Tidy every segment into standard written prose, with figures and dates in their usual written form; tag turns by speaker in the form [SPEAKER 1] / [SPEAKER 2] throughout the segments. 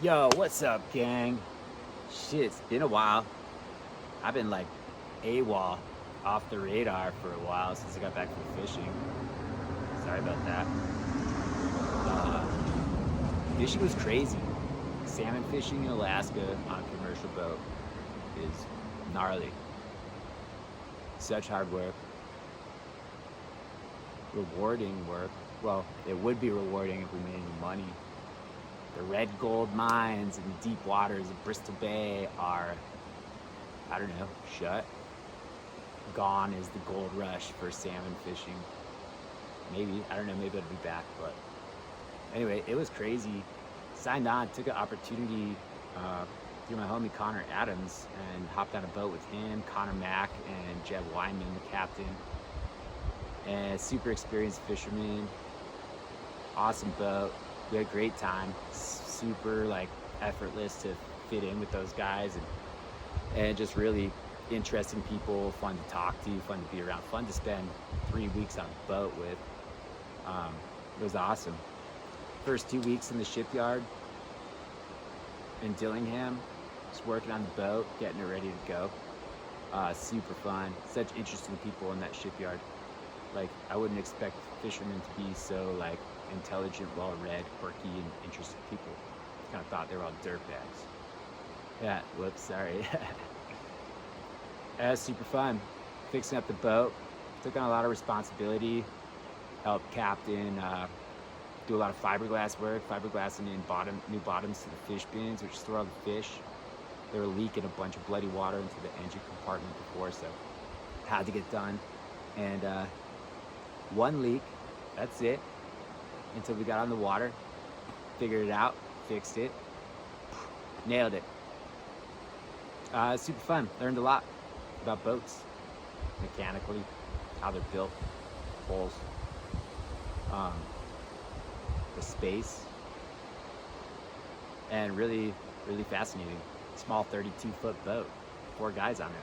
[SPEAKER 1] Yo, what's up, gang? Shit, it's been a while. I've been like AWOL, off the radar for a while since I got back from fishing. Sorry about that. Fishing was crazy. Salmon fishing in Alaska on a commercial boat is gnarly. Such hard work. Rewarding work. Well, it would be rewarding if we made any money. The red gold mines in the deep waters of Bristol Bay are, I don't know, shut. Gone is the gold rush for salmon fishing. Maybe, I don't know, maybe it'll be back, but anyway, it was crazy. Signed on, took an opportunity through my homie Connor Adams and hopped on a boat with him, Connor Mack, and Jeb Wyman, the captain. And super experienced fisherman, awesome boat. We had a great time, super like effortless to fit in with those guys, and just really interesting people, fun to talk to, fun to be around, fun to spend 3 weeks on a boat with. It was awesome. First 2 weeks in the shipyard in Dillingham, just working on the boat, getting it ready to go. Super fun. Such interesting people in that shipyard. Like, I wouldn't expect fishermen to be so like intelligent, well-read, quirky, and interesting people. Kind of thought they were all dirtbags. Yeah, whoops, sorry. That was super fun. Fixing up the boat, took on a lot of responsibility, helped captain, do a lot of fiberglass work, fiberglassing in new bottoms to the fish bins, which store all the fish. They were leaking a bunch of bloody water into the engine compartment before, so had to get done. And one leak, that's it, until we got on the water, figured it out, fixed it, nailed it. Super fun, learned a lot about boats, mechanically, how they're built, holes, the space, and really, really fascinating. Small 32-foot boat, 4 guys on it.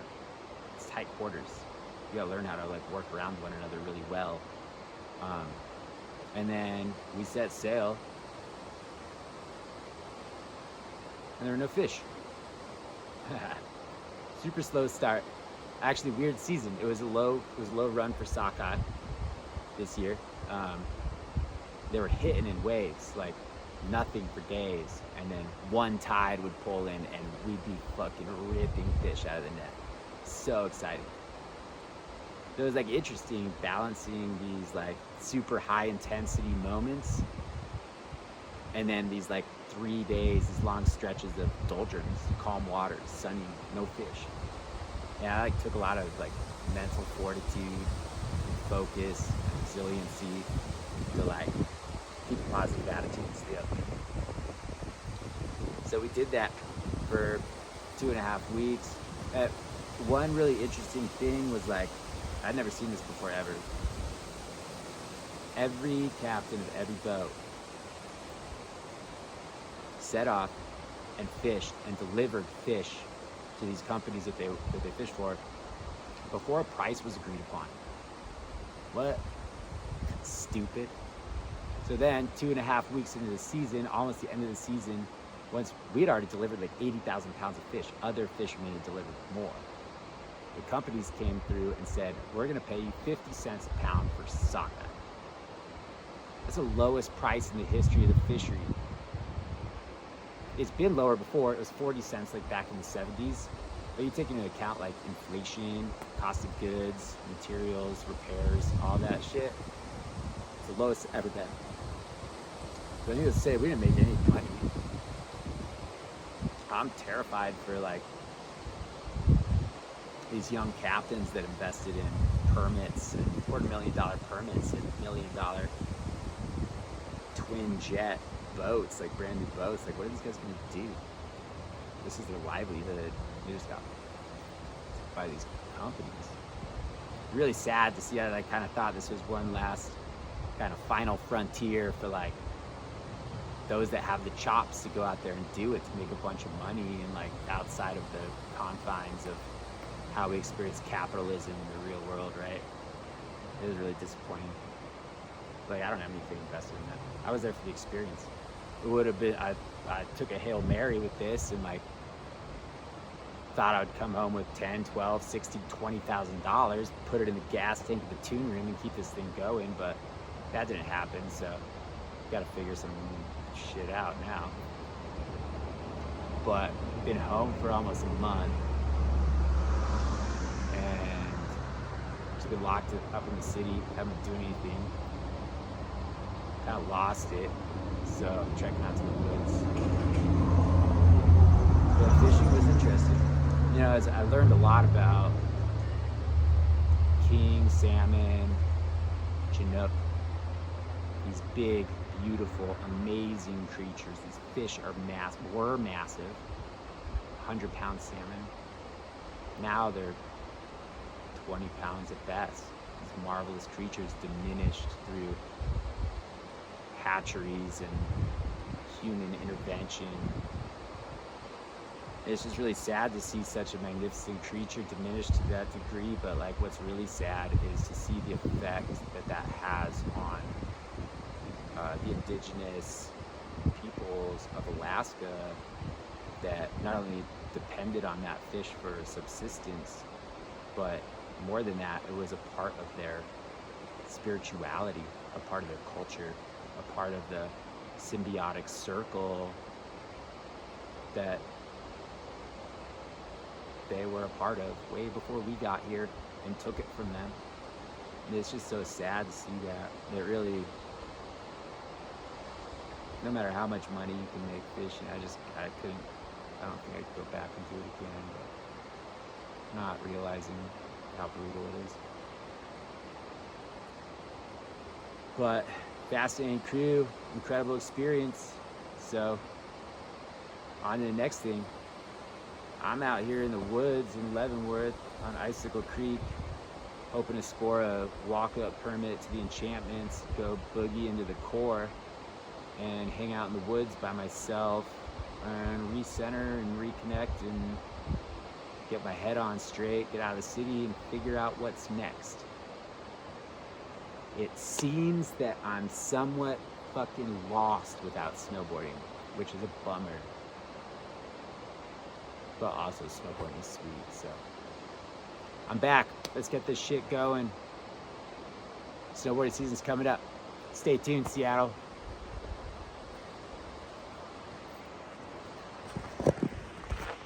[SPEAKER 1] It's tight quarters. You gotta learn how to like work around one another really well. And then we set sail, and there were no fish. Super slow start. Actually, weird season. It was a low run for sockeye this year. They were hitting in waves, like nothing for days, and then one tide would pull in, and we'd be fucking ripping fish out of the net. So exciting. It was like interesting balancing these like super high intensity moments, and then these like 3 days, these long stretches of doldrums, calm waters, sunny, no fish. Yeah, I like took a lot of like mental fortitude, focus, and resiliency to like keep a positive attitude still. So we did that for 2.5 weeks. One really interesting thing was like, I'd never seen this before ever. Every captain of every boat set off and fished and delivered fish to these companies that they fished for before a price was agreed upon. What? Stupid. So then 2.5 weeks into the season, almost the end of the season, once we'd already delivered like 80,000 pounds of fish, other fishermen had delivered more. The companies came through and said, we're gonna pay you 50 cents a pound for sockeye. That's the lowest price in the history of the fishery. It's been lower before, it was 40 cents like back in the 70s, but you take into account like inflation, cost of goods, materials, repairs, all that shit. It's the lowest it's ever been. But needless to say, we didn't make any money. I'm terrified for like these young captains that invested in permits and $250,000 permits and $1 million twin jet boats, like brand new boats. Like, what are these guys gonna do? This is their livelihood. They just got by these companies. Really sad to see that. I kind of thought this was one last kind of final frontier for like those that have the chops to go out there and do it to make a bunch of money and like outside of the confines of how we experience capitalism in the real world, right? It was really disappointing. Like, I don't have anything invested in that. I was there for the experience. it would have been, I took a Hail Mary with this and like thought I'd come home with 10, 12, 60, $20,000, put it in the gas tank of the tune room and keep this thing going, but that didn't happen, so gotta figure some shit out now. But been home for almost a month and just been locked up in the city, haven't been doing anything. Kind of lost it, so I'm trekking out to the woods. But fishing was interesting. You know, as I learned a lot about king, salmon, chinook, these big, beautiful, amazing creatures. These fish are were massive, 100-pound salmon. Now they're 20 pounds at best. These marvelous creatures diminished through hatcheries and human intervention. It's just really sad to see such a magnificent creature diminished to that degree, but like what's really sad is to see the effect that has on the indigenous peoples of Alaska that not only depended on that fish for subsistence, but more than that, it was a part of their spirituality, a part of their culture, a part of the symbiotic circle that they were a part of way before we got here and took it from them. And it's just so sad to see that. It really, no matter how much money you can make fishing, I don't think I could go back and do it again, but not realizing how brutal it is. But fascinating crew, incredible experience. So on to the next thing. I'm out here in the woods in Leavenworth on Icicle Creek, hoping to score a walk-up permit to the enchantments, go boogie into the core, and hang out in the woods by myself and recenter and reconnect and get my head on straight, get out of the city and figure out what's next. It seems that I'm somewhat fucking lost without snowboarding, which is a bummer. But also snowboarding is sweet, so I'm back. Let's get this shit going. Snowboarding season's coming up. Stay tuned, Seattle.